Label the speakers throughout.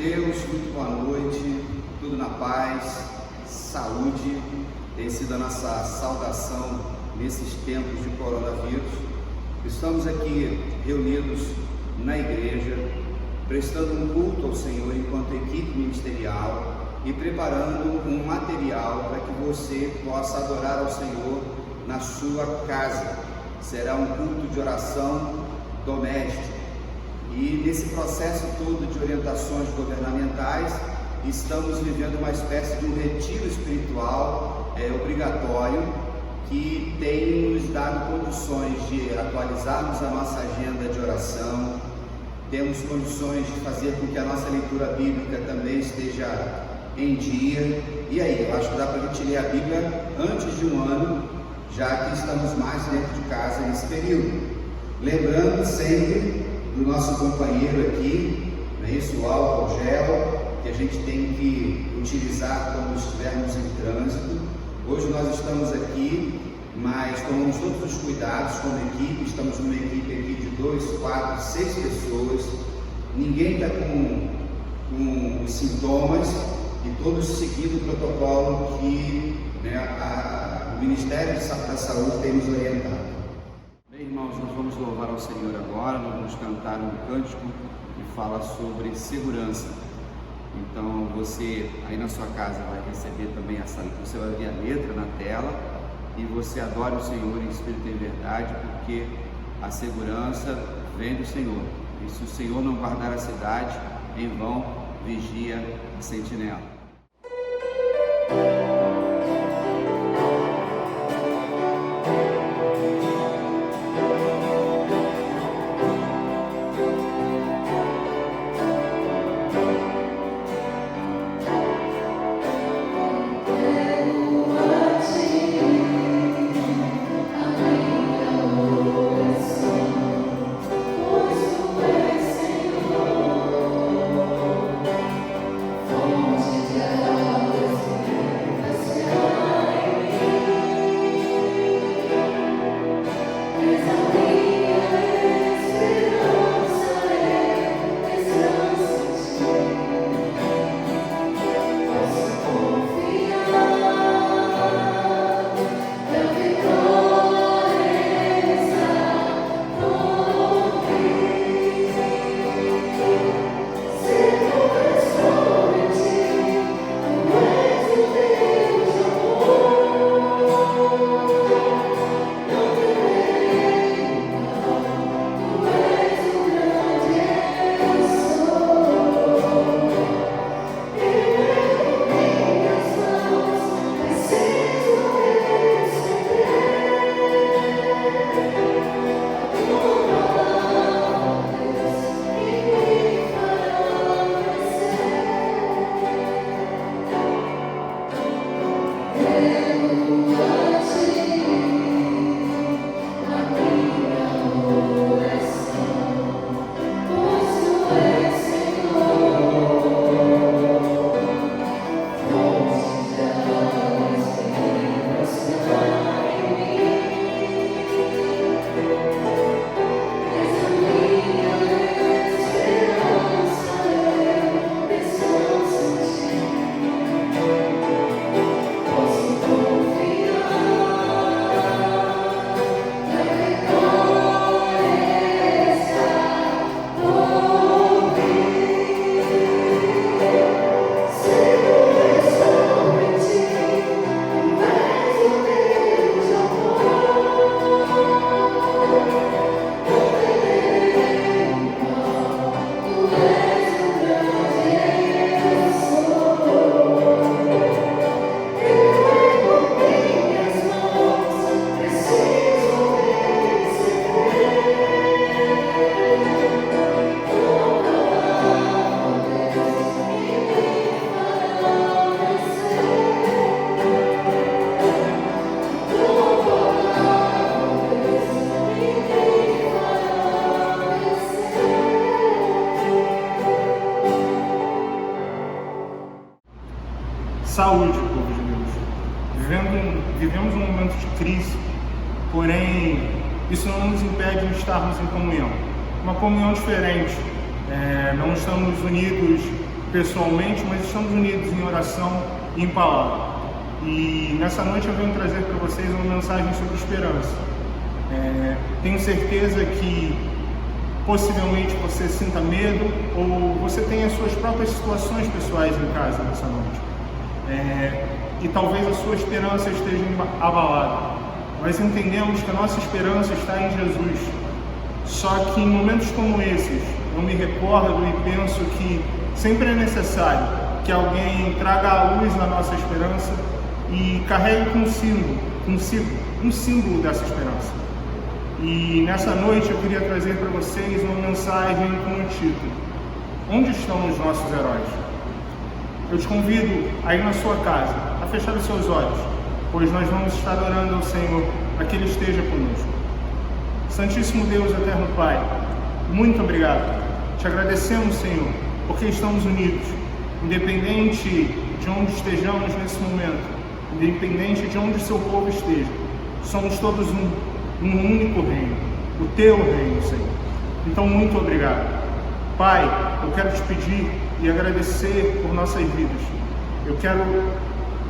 Speaker 1: Deus, muito boa noite, tudo na paz, saúde. Tem sido a nossa saudação nesses tempos de coronavírus. Estamos aqui reunidos na igreja, prestando um culto ao Senhor enquanto equipe ministerial e preparando um material para que você possa adorar ao Senhor na sua casa. Será um culto de oração doméstico. E nesse processo todo de orientações governamentais, estamos vivendo uma espécie de um retiro espiritual obrigatório, que tem nos dado condições de atualizarmos a nossa agenda de oração, temos condições de fazer com que a nossa leitura bíblica também esteja em dia. E aí, eu acho que dá para a gente ler a Bíblia antes de um ano, já que estamos mais dentro de casa nesse período. Lembrando sempre do nosso companheiro aqui, não é isso? O álcool gel, que a gente tem que utilizar quando estivermos em trânsito. Hoje nós estamos aqui, mas tomamos todos os cuidados como equipe. Estamos numa equipe aqui de 2, 4, 6 pessoas. Ninguém está com sintomas e todos seguindo o protocolo que o Ministério da Saúde tem nos orientado. Bem, irmãos, nós vamos louvar ao Senhor agora. Nós vamos cantar um cântico que fala sobre segurança. Então você aí na sua casa vai receber também você vai ver a letra na tela, e você adora o Senhor em espírito e em verdade, porque a segurança vem do Senhor. E se o Senhor não guardar a cidade, em vão vigia a sentinela.
Speaker 2: Saúde, povo de Deus. Vivemos um momento de crise, porém isso não nos impede de estarmos em comunhão. Uma comunhão diferente. Não estamos unidos pessoalmente, mas estamos unidos em oração e em palavra. E nessa noite eu venho trazer para vocês uma mensagem sobre esperança. Tenho certeza que possivelmente você sinta medo ou você tenha as suas próprias situações pessoais em casa nessa noite. E talvez a sua esperança esteja abalada. Nós entendemos que a nossa esperança está em Jesus. Só que em momentos como esses, eu me recordo e penso que sempre é necessário que alguém traga à luz a nossa esperança e carregue consigo um símbolo dessa esperança. E nessa noite eu queria trazer para vocês uma mensagem com o título: Onde estão os nossos heróis? Eu te convido a ir na sua casa, a fechar os seus olhos, pois nós vamos estar orando ao Senhor para que Ele esteja conosco. Santíssimo Deus, eterno Pai, muito obrigado. Te agradecemos, Senhor, porque estamos unidos, independente de onde estejamos nesse momento, independente de onde o seu povo esteja, somos todos um único reino, o teu reino, Senhor. Então, muito obrigado. Pai, eu quero te pedir e agradecer por nossas vidas. Eu quero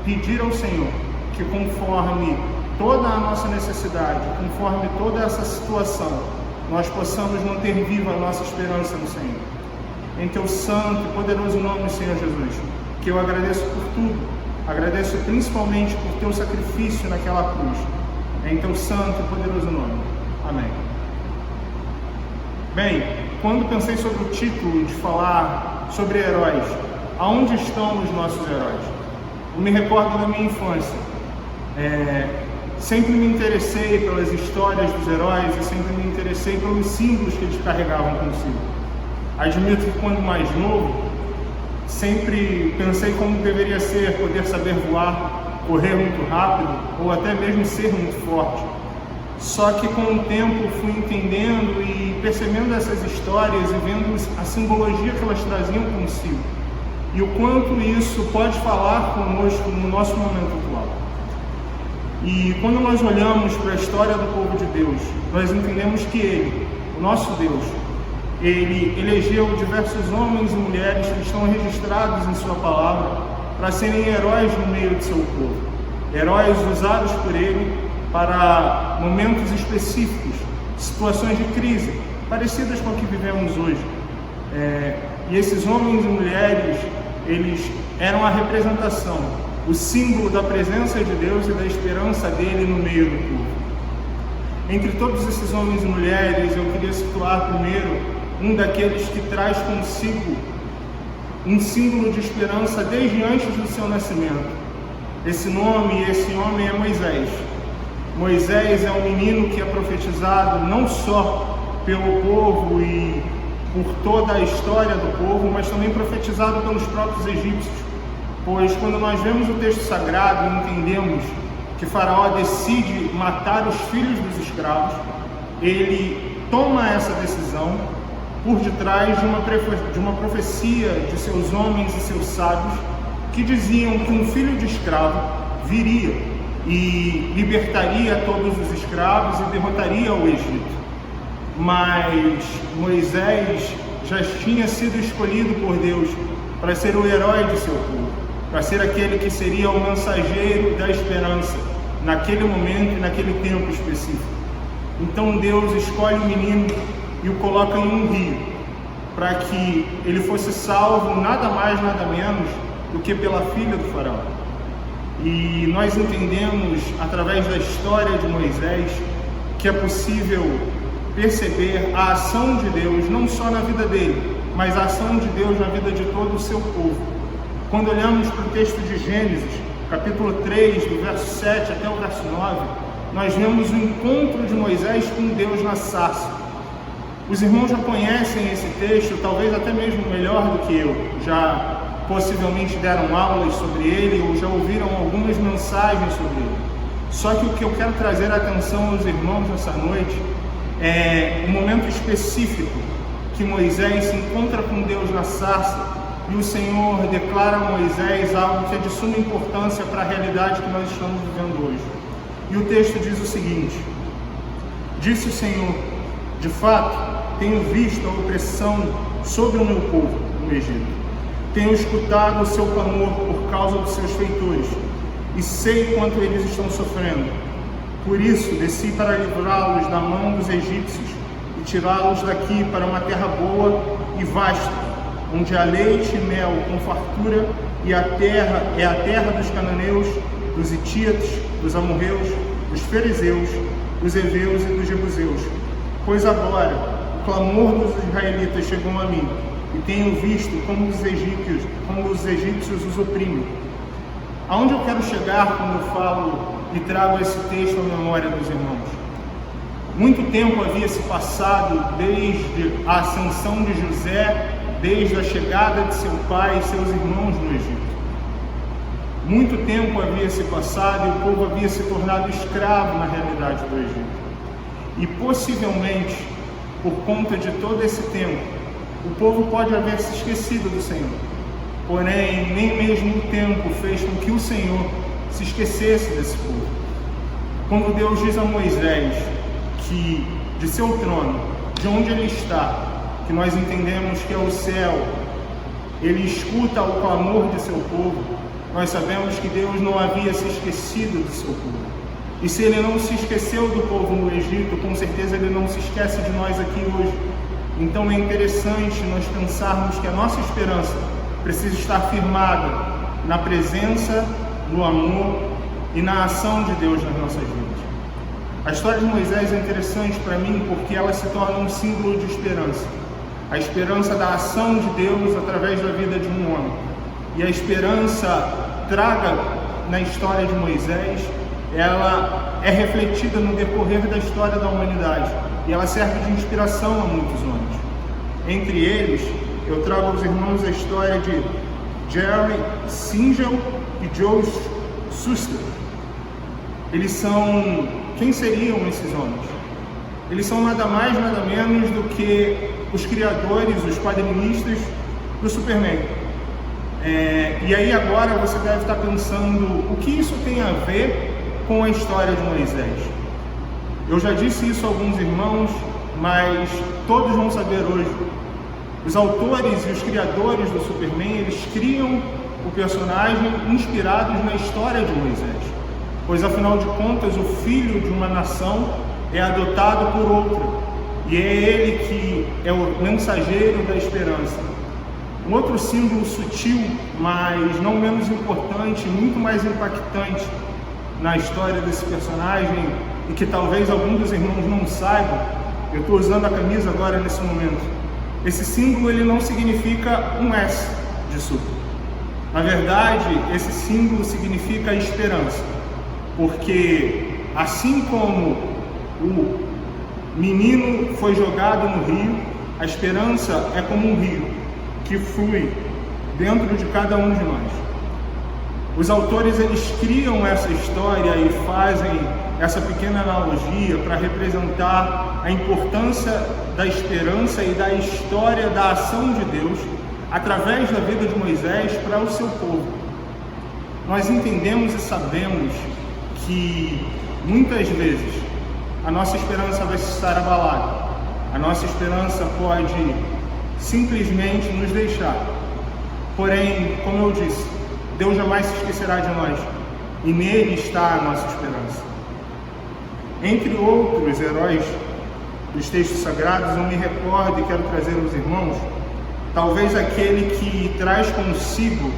Speaker 2: pedir ao Senhor que, conforme toda a nossa necessidade, conforme toda essa situação, nós possamos manter viva a nossa esperança no Senhor. Em teu santo e poderoso nome, Senhor Jesus, que eu agradeço por tudo, agradeço principalmente por teu sacrifício naquela cruz. Em teu santo e poderoso nome. Amém. Bem, quando pensei sobre o título de falar sobre heróis, aonde estão os nossos heróis? Eu me recordo da minha infância. Sempre me interessei pelas histórias dos heróis e sempre me interessei pelos símbolos que eles carregavam consigo. Admito que quando mais novo, sempre pensei como deveria ser poder saber voar, correr muito rápido ou até mesmo ser muito forte. Só que com o tempo fui entendendo e percebendo essas histórias e vendo a simbologia que elas traziam consigo e o quanto isso pode falar conosco no nosso momento atual. E quando nós olhamos para a história do povo de Deus, nós entendemos que Ele, o nosso Deus, Ele elegeu diversos homens e mulheres que estão registrados em sua palavra para serem heróis no meio de seu povo. Heróis usados por Ele para momentos específicos, situações de crise, parecidas com a que vivemos hoje. E esses homens e mulheres, eles eram a representação, o símbolo da presença de Deus e da esperança dele no meio do povo. Entre todos esses homens e mulheres, eu queria situar primeiro um daqueles que traz consigo um símbolo de esperança desde antes do seu nascimento. Esse nome, esse homem é Moisés. Moisés é um menino que é profetizado não só pelo povo e por toda a história do povo, mas também profetizado pelos próprios egípcios. Pois quando nós vemos o texto sagrado e entendemos que Faraó decide matar os filhos dos escravos, ele toma essa decisão por detrás de uma profecia de seus homens e seus sábios que diziam que um filho de escravo viria e libertaria todos os escravos e derrotaria o Egito. Mas Moisés já tinha sido escolhido por Deus para ser o herói de seu povo, para ser aquele que seria o mensageiro da esperança naquele momento e naquele tempo específico. Então Deus escolhe o menino e o coloca em um rio, para que ele fosse salvo nada mais, nada menos do que pela filha do faraó. E nós entendemos, através da história de Moisés, que é possível perceber a ação de Deus, não só na vida dele, mas a ação de Deus na vida de todo o seu povo. Quando olhamos para o texto de Gênesis, capítulo 3, do verso 7 até o verso 9, nós vemos o encontro de Moisés com Deus na sarça. Os irmãos já conhecem esse texto, talvez até mesmo melhor do que eu, já possivelmente deram aulas sobre ele ou já ouviram algumas mensagens sobre ele. Só que o que eu quero trazer a atenção aos irmãos nessa noite é um momento específico que Moisés se encontra com Deus na sarça e o Senhor declara a Moisés algo que é de suma importância para a realidade que nós estamos vivendo hoje. E o texto diz o seguinte: disse o Senhor, de fato, tenho visto a opressão sobre o meu povo no Egito. Tenho escutado o seu clamor por causa dos seus feitores, e sei quanto eles estão sofrendo. Por isso, desci para livrá-los da mão dos egípcios e tirá-los daqui para uma terra boa e vasta, onde há leite e mel com fartura, e a terra é a terra dos cananeus, dos hititas, dos amorreus, dos ferezeus, dos heveus e dos jebuseus. Pois agora o clamor dos israelitas chegou a mim, e tenho visto como os egípcios os oprimem. Aonde eu quero chegar quando eu falo e trago esse texto à memória dos irmãos? Muito tempo havia se passado desde a ascensão de José, desde a chegada de seu pai e seus irmãos no Egito. Muito tempo havia se passado e o povo havia se tornado escravo na realidade do Egito. E possivelmente, por conta de todo esse tempo, o povo pode haver se esquecido do Senhor. Porém, nem mesmo o tempo fez com que o Senhor se esquecesse desse povo. Quando Deus diz a Moisés que de seu trono, de onde ele está, que nós entendemos que é o céu, ele escuta o clamor de seu povo, nós sabemos que Deus não havia se esquecido do seu povo. E se ele não se esqueceu do povo no Egito, com certeza ele não se esquece de nós aqui hoje. Então é interessante nós pensarmos que a nossa esperança precisa estar firmada na presença, no amor e na ação de Deus nas nossas vidas. A história de Moisés é interessante para mim porque ela se torna um símbolo de esperança. A esperança da ação de Deus através da vida de um homem. E a esperança traga na história de Moisés, ela é refletida no decorrer da história da humanidade. E ela serve de inspiração a muitos homens. Entre eles, eu trago aos irmãos a história de Jerry Singer e Joe Shuster. Eles são... Quem seriam esses homens? Eles são nada mais, nada menos do que os criadores, os quadrinistas do Superman. E aí agora você deve estar pensando, o que isso tem a ver com a história de Moisés? Eu já disse isso a alguns irmãos, mas todos vão saber hoje. Os autores e os criadores do Superman, eles criam o personagem inspirados na história de Moisés, pois afinal de contas o filho de uma nação é adotado por outra, e é ele que é o mensageiro da esperança. Um outro símbolo sutil, mas não menos importante, muito mais impactante na história desse personagem, e que talvez alguns dos irmãos não saibam, eu estou usando a camisa agora nesse momento. Esse símbolo ele não significa um S de super. Na verdade, esse símbolo significa esperança, porque assim como o menino foi jogado no rio, a esperança é como um rio que flui dentro de cada um de nós. Os autores eles criam essa história e fazem essa pequena analogia para representar a importância da esperança e da história da ação de Deus através da vida de Moisés para o seu povo. Nós entendemos e sabemos que muitas vezes a nossa esperança vai estar abalada. A nossa esperança pode simplesmente nos deixar. Porém, como eu disse, Deus jamais se esquecerá de nós, e nele está a nossa esperança. Entre outros heróis dos textos sagrados, eu me recordo e quero trazer aos irmãos, talvez aquele que traz consigo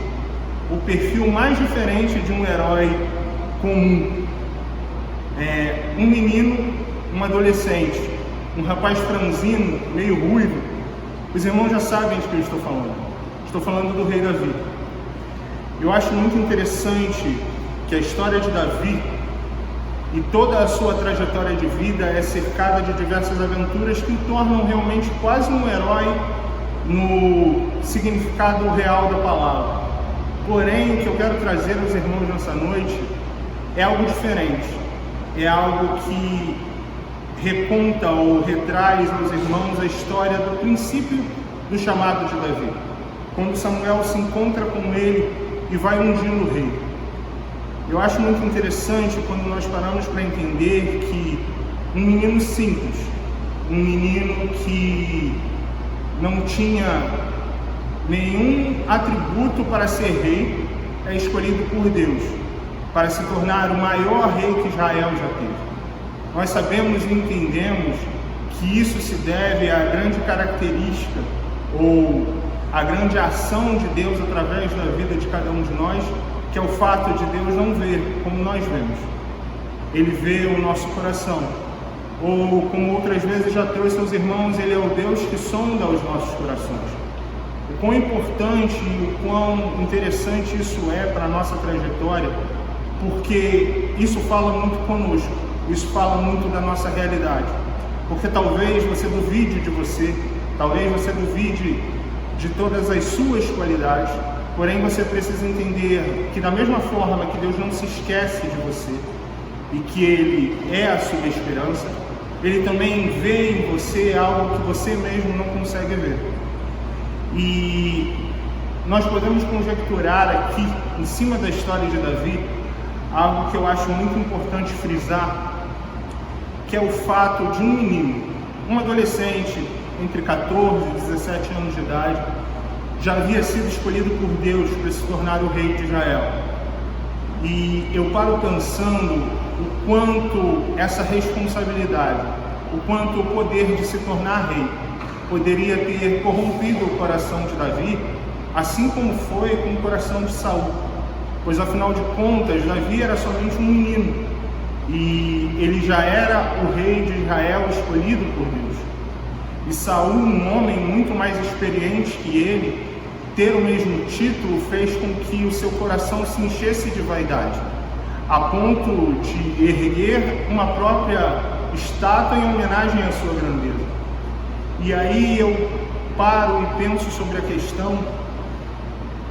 Speaker 2: o perfil mais diferente de um herói comum. Um menino, um adolescente, um rapaz franzino, meio ruivo. Os irmãos já sabem de que eu estou falando. Estou falando do rei Davi. Eu acho muito interessante que a história de Davi e toda a sua trajetória de vida é cercada de diversas aventuras que o tornam realmente quase um herói no significado real da palavra. Porém, o que eu quero trazer aos irmãos nessa noite é algo diferente. É algo que reconta ou retraz aos irmãos a história do princípio do chamado de Davi. Quando Samuel se encontra com ele e vai ungir-lo rei. Eu acho muito interessante quando nós paramos para entender que um menino simples, um menino que não tinha nenhum atributo para ser rei é escolhido por Deus, para se tornar o maior rei que Israel já teve. Nós sabemos e entendemos que isso se deve à grande característica ou à grande ação de Deus através da vida de cada um de nós, que é o fato de Deus não ver como nós vemos. Ele vê o nosso coração. Ou, como outras vezes já trouxe aos irmãos, Ele é o Deus que sonda os nossos corações. O quão importante e o quão interessante isso é para a nossa trajetória, porque isso fala muito conosco, isso fala muito da nossa realidade. Porque talvez você duvide de você, talvez você duvide de todas as suas qualidades, porém você precisa entender que da mesma forma que Deus não se esquece de você e que Ele é a sua esperança, Ele também vê em você algo que você mesmo não consegue ver. E nós podemos conjecturar aqui, em cima da história de Davi, algo que eu acho muito importante frisar, que é o fato de um menino, um adolescente entre 14 e 17 anos de idade, já havia sido escolhido por Deus para se tornar o rei de Israel. E eu paro pensando o quanto essa responsabilidade, o quanto o poder de se tornar rei poderia ter corrompido o coração de Davi, assim como foi com o coração de Saul. Pois afinal de contas, Davi era somente um menino e ele já era o rei de Israel escolhido por Deus. E Saul, um homem muito mais experiente que ele, ter o mesmo título fez com que o seu coração se enchesse de vaidade, a ponto de erguer uma própria estátua em homenagem à sua grandeza. E aí eu paro e penso sobre a questão,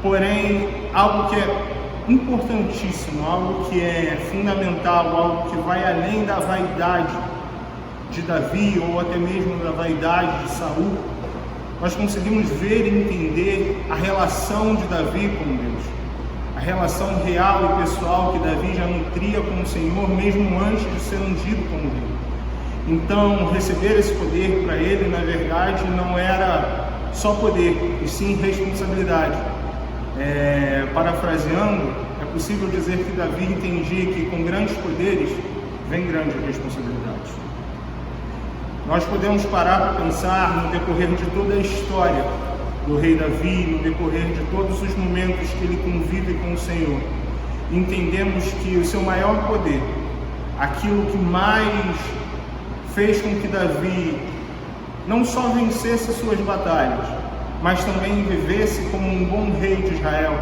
Speaker 2: porém, algo que é importantíssimo, algo que é fundamental, algo que vai além da vaidade de Davi ou até mesmo da vaidade de Saul, nós conseguimos ver e entender a relação de Davi com Deus, a relação real e pessoal que Davi já nutria com o Senhor mesmo antes de ser ungido como rei. Então, receber esse poder para ele, na verdade, não era só poder, e sim responsabilidade. Parafraseando, é possível dizer que Davi entendia que com grandes poderes vem grandes responsabilidades. Nós podemos parar para pensar no decorrer de toda a história do rei Davi, no decorrer de todos os momentos que ele convive com o Senhor. Entendemos que o seu maior poder, aquilo que mais fez com que Davi não só vencesse suas batalhas, mas também vivesse como um bom rei de Israel,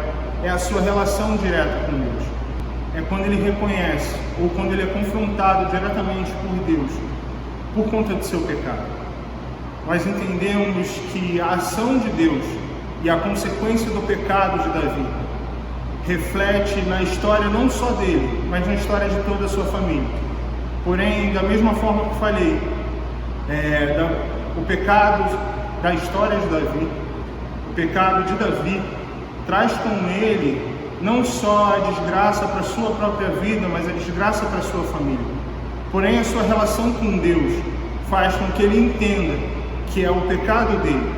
Speaker 2: é a sua relação direta com Deus. É quando ele reconhece, ou quando ele é confrontado diretamente por Deus, por conta do seu pecado. Nós entendemos que a ação de Deus e a consequência do pecado de Davi reflete na história não só dele, mas na história de toda a sua família. Porém, da mesma forma que falei, o pecado da história de Davi, o pecado de Davi, traz com ele não só a desgraça para a sua própria vida, mas a desgraça para a sua família. Porém, a sua relação com Deus faz com que ele entenda que é o pecado dele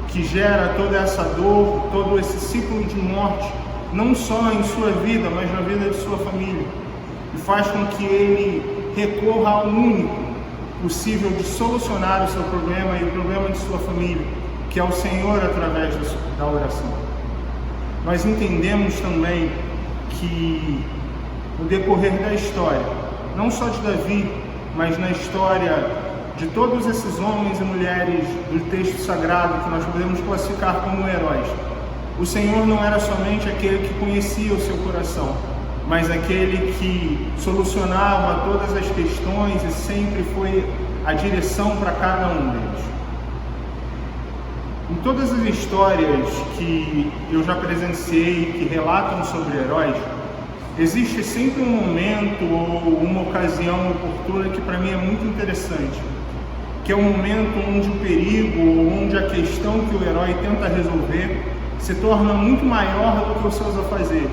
Speaker 2: que gera toda essa dor, todo esse ciclo de morte, não só em sua vida, mas na vida de sua família. E faz com que ele recorra ao único possível de solucionar o seu problema e o problema de sua família, que é o Senhor através da oração. Nós entendemos também que no decorrer da história, não só de Davi, mas na história de todos esses homens e mulheres do texto sagrado que nós podemos classificar como heróis, o Senhor não era somente aquele que conhecia o seu coração, mas aquele que solucionava todas as questões e sempre foi a direção para cada um deles. Em todas as histórias que eu já presenciei que relatam sobre heróis, existe sempre um momento ou uma ocasião oportuna que para mim é muito interessante, que é o momento onde o perigo ou onde a questão que o herói tenta resolver se torna muito maior do que os seus afazeres,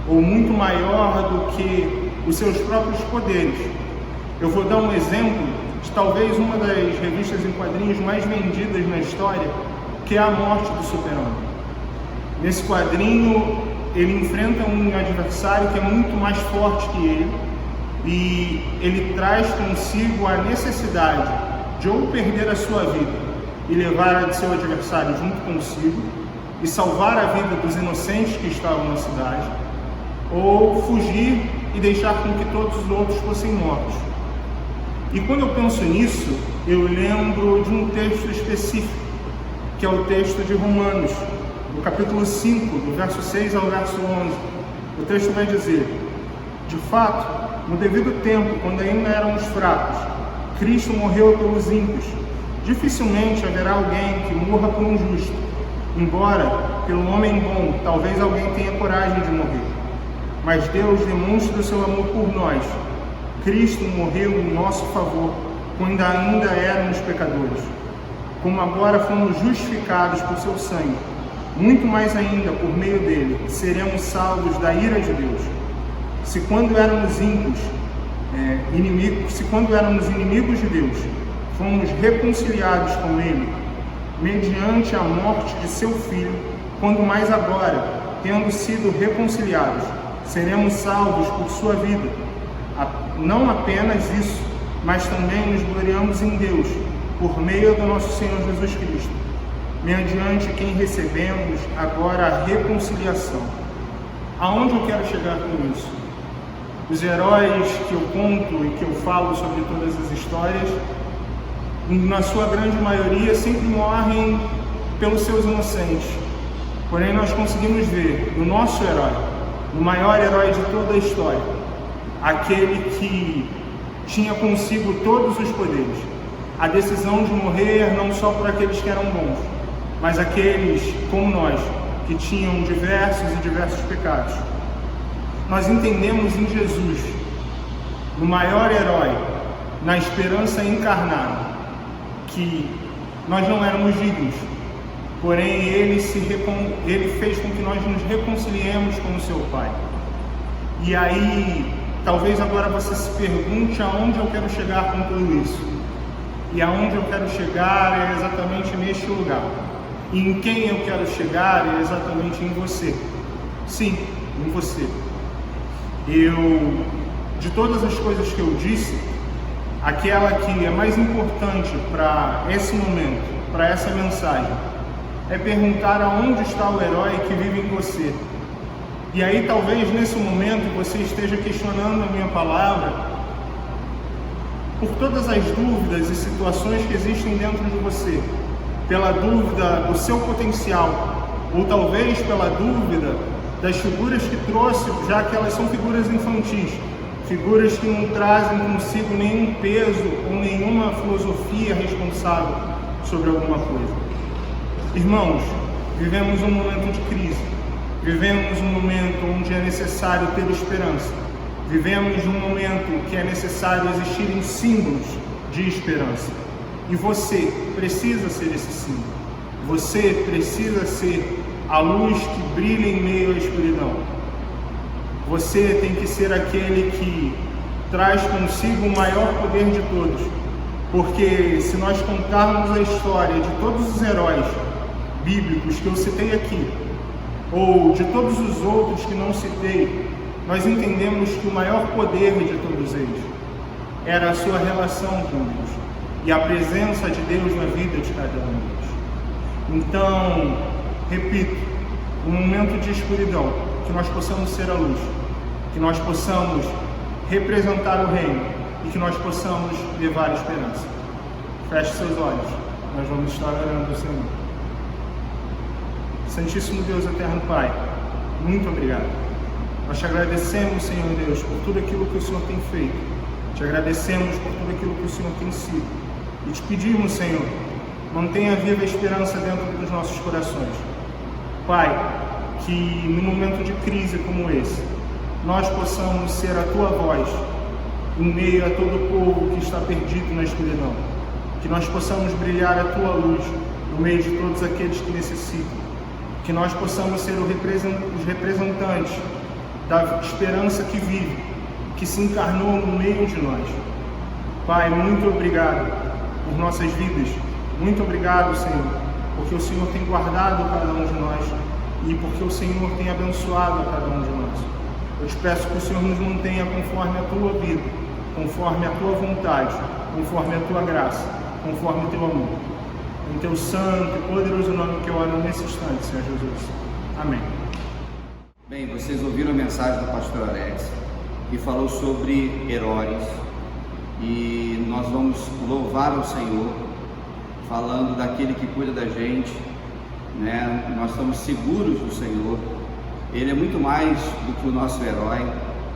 Speaker 2: ou muito maior do que os seus próprios poderes. Eu vou dar um exemplo de talvez uma das revistas em quadrinhos mais vendidas na história, que é a morte do Super-Homem. Nesse quadrinho, ele enfrenta um adversário que é muito mais forte que ele, e ele traz consigo a necessidade de ou perder a sua vida e levar a de seu adversário junto consigo e salvar a vida dos inocentes que estavam na cidade, ou fugir e deixar com que todos os outros fossem mortos. E quando eu penso nisso, eu lembro de um texto específico, que é o texto de Romanos, no capítulo 5, do verso 6 ao verso 11. O texto vai dizer: de fato, no devido tempo, quando ainda éramos fracos, Cristo morreu pelos ímpios. Dificilmente haverá alguém que morra por um justo, embora, pelo homem bom, talvez alguém tenha coragem de morrer. Mas Deus demonstra o seu amor por nós. Cristo morreu em nosso favor, quando ainda éramos pecadores. Como agora fomos justificados por seu sangue, muito mais ainda por meio dele seremos salvos da ira de Deus. Se quando éramos inimigos de Deus, fomos reconciliados com ele, mediante a morte de seu Filho, quando mais agora, tendo sido reconciliados, seremos salvos por sua vida. Não apenas isso, mas também nos gloriamos em Deus, por meio do nosso Senhor Jesus Cristo, mediante quem recebemos agora a reconciliação. Aonde eu quero chegar com isso? Os heróis que eu conto e que eu falo sobre todas as histórias, na sua grande maioria, sempre morrem pelos seus inocentes. Porém, nós conseguimos ver no nosso herói, no maior herói de toda a história, aquele que tinha consigo todos os poderes, a decisão de morrer não só por aqueles que eram bons, mas aqueles, como nós, que tinham diversos pecados. Nós entendemos em Jesus, no maior herói, na esperança encarnada, que nós não éramos dignos, porém ele fez com que nós nos reconciliemos com o seu Pai. E aí, talvez agora você se pergunte aonde eu quero chegar com tudo isso. E aonde eu quero chegar é exatamente neste lugar. E em quem eu quero chegar é exatamente em você. Sim, em você. De todas as coisas que eu disse, aquela que é mais importante para esse momento, para essa mensagem, é perguntar aonde está o herói que vive em você. E aí talvez nesse momento você esteja questionando a minha palavra por todas as dúvidas e situações que existem dentro de você, pela dúvida do seu potencial, ou talvez pela dúvida das figuras que trouxe, já que elas são figuras infantis, figuras que não trazem consigo nenhum peso ou nenhuma filosofia responsável sobre alguma coisa. Irmãos, vivemos um momento de crise, vivemos um momento onde é necessário ter esperança, vivemos um momento que é necessário existirem símbolos de esperança, e você precisa ser esse símbolo, você precisa ser a luz que brilha em meio à escuridão. Você tem que ser aquele que traz consigo o maior poder de todos, porque se nós contarmos a história de todos os heróis bíblicos que eu citei aqui, ou de todos os outros que não citei, nós entendemos que o maior poder de todos eles era a sua relação com Deus e a presença de Deus na vida de cada um deles. Então, repito, no momento de escuridão, que nós possamos ser a luz, que nós possamos representar o reino e que nós possamos levar a esperança. Feche seus olhos, nós vamos estar orando ao Senhor. Santíssimo Deus eterno Pai, muito obrigado. Nós te agradecemos, Senhor Deus, por tudo aquilo que o Senhor tem feito. Te agradecemos por tudo aquilo que o Senhor tem sido. E te pedimos, Senhor, mantenha viva a esperança dentro dos nossos corações. Pai, que no momento de crise como esse, nós possamos ser a Tua voz em meio a todo o povo que está perdido na escuridão. Que nós possamos brilhar a Tua luz no meio de todos aqueles que necessitam. Que nós possamos ser os representantes da esperança que vive, que se encarnou no meio de nós. Pai, muito obrigado por nossas vidas. Muito obrigado, Senhor, porque o Senhor tem guardado cada um de nós. e porque o Senhor tem abençoado a cada um de nós. Eu te peço que o Senhor nos mantenha conforme a tua vida, conforme a tua vontade, conforme a tua graça, conforme o teu amor. Em teu santo e poderoso nome que eu oro nesse instante, Senhor Jesus. Amém.
Speaker 1: Bem, vocês ouviram a mensagem do pastor Alex, que falou sobre heróis, e nós vamos louvar ao Senhor, falando daquele que cuida da gente, né? Nós estamos seguros do Senhor. Ele é muito mais do que o nosso herói,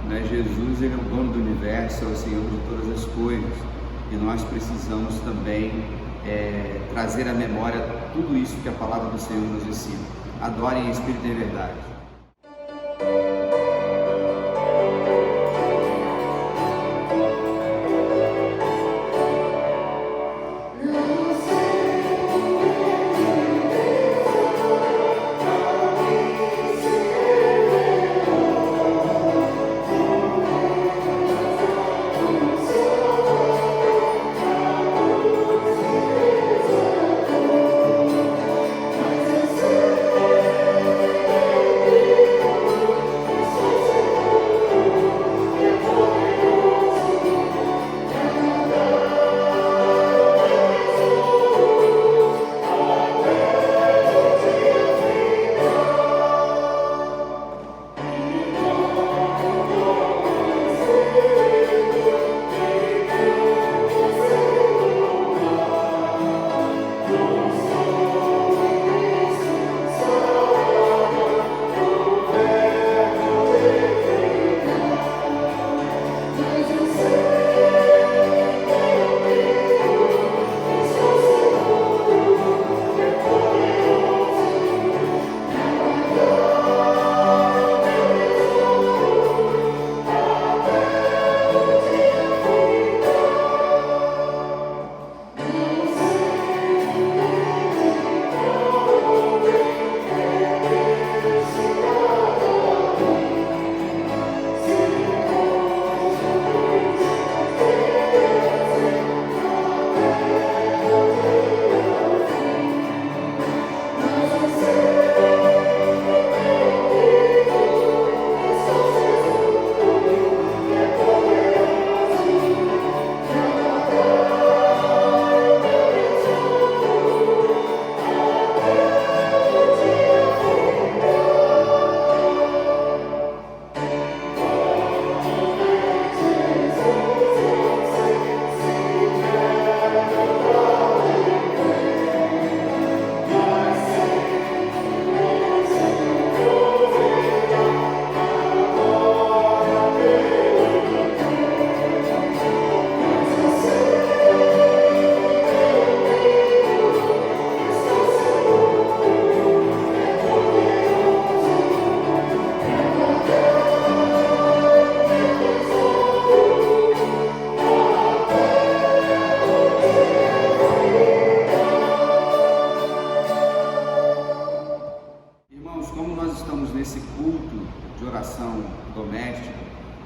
Speaker 1: né? Jesus, ele é o dono do universo, é o Senhor de todas as coisas, e nós precisamos também trazer à memória tudo isso que a palavra do Senhor nos ensina. Adorem em espírito e em verdade.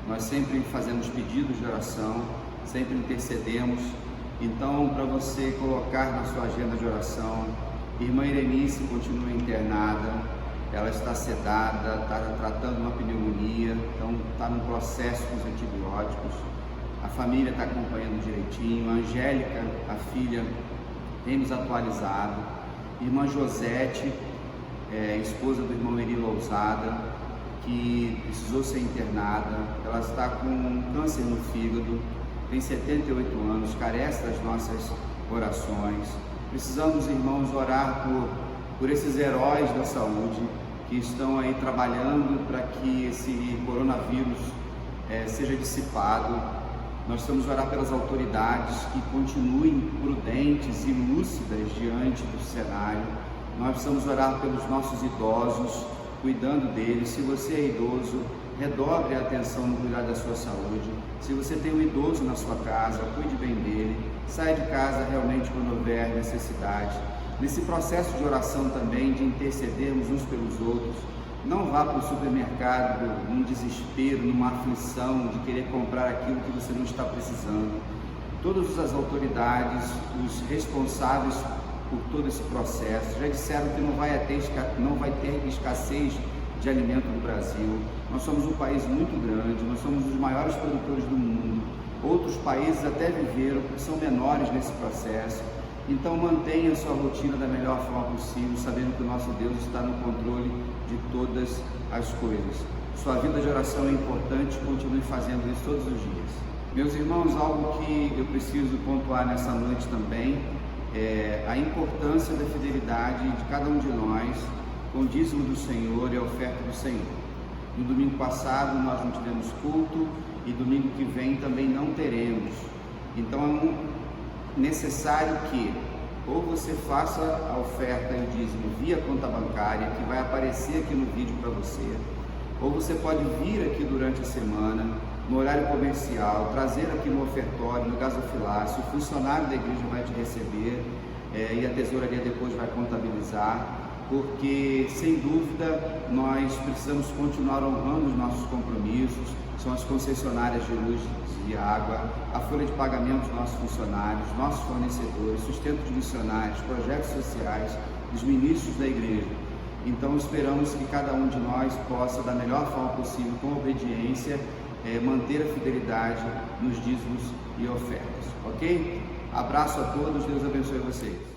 Speaker 1: Nós sempre fazemos pedidos de oração, sempre intercedemos. Então, para você colocar na sua agenda de oração, irmã Irenice continua internada, ela está sedada, está tratando uma pneumonia, então está no processo com os antibióticos. A família está acompanhando direitinho. A Angélica, a filha, tem nos atualizado. Irmã Josete, esposa do irmão Eri Lousada, que precisou ser internada, ela está com câncer no fígado, tem 78 anos, carece das nossas orações. Precisamos, irmãos, orar por esses heróis da saúde que estão aí trabalhando para que esse coronavírus seja dissipado. Nós precisamos orar pelas autoridades que continuem prudentes e lúcidas diante do cenário. Nós precisamos orar pelos nossos idosos, cuidando deles. Se você é idoso, redobre a atenção no cuidar da sua saúde. Se você tem um idoso na sua casa, cuide bem dele. Saia de casa realmente quando houver necessidade. Nesse processo de oração também, de intercedermos uns pelos outros, não vá para o supermercado num desespero, numa aflição de querer comprar aquilo que você não está precisando. Todas as autoridades, os responsáveis por todo esse processo. Já disseram que não vai ter escassez de alimento no Brasil. Nós somos um país muito grande, nós somos os maiores produtores do mundo. Outros países até viveram, são menores nesse processo. Então mantenha a sua rotina da melhor forma possível, sabendo que o nosso Deus está no controle de todas as coisas. Sua vida de oração é importante, continue fazendo isso todos os dias. Meus irmãos, algo que eu preciso pontuar nessa noite também é a importância da fidelidade de cada um de nós com o dízimo do Senhor e a oferta do Senhor. No domingo passado nós não tivemos culto e domingo que vem também não teremos. Então é necessário que ou você faça a oferta e o dízimo via conta bancária, que vai aparecer aqui no vídeo para você, ou você pode vir aqui durante a semana, no horário comercial, trazer aqui no ofertório, no gasofilácio, o funcionário da igreja vai te receber e a tesouraria depois vai contabilizar, porque sem dúvida nós precisamos continuar honrando os nossos compromissos. São as concessionárias de luz e água, a folha de pagamento dos nossos funcionários, nossos fornecedores, sustento de missionários, projetos sociais, dos ministros da igreja. Então esperamos que cada um de nós possa, da melhor forma possível, com obediência, manter a fidelidade nos dízimos e ofertas, ok? Abraço a todos, Deus abençoe vocês.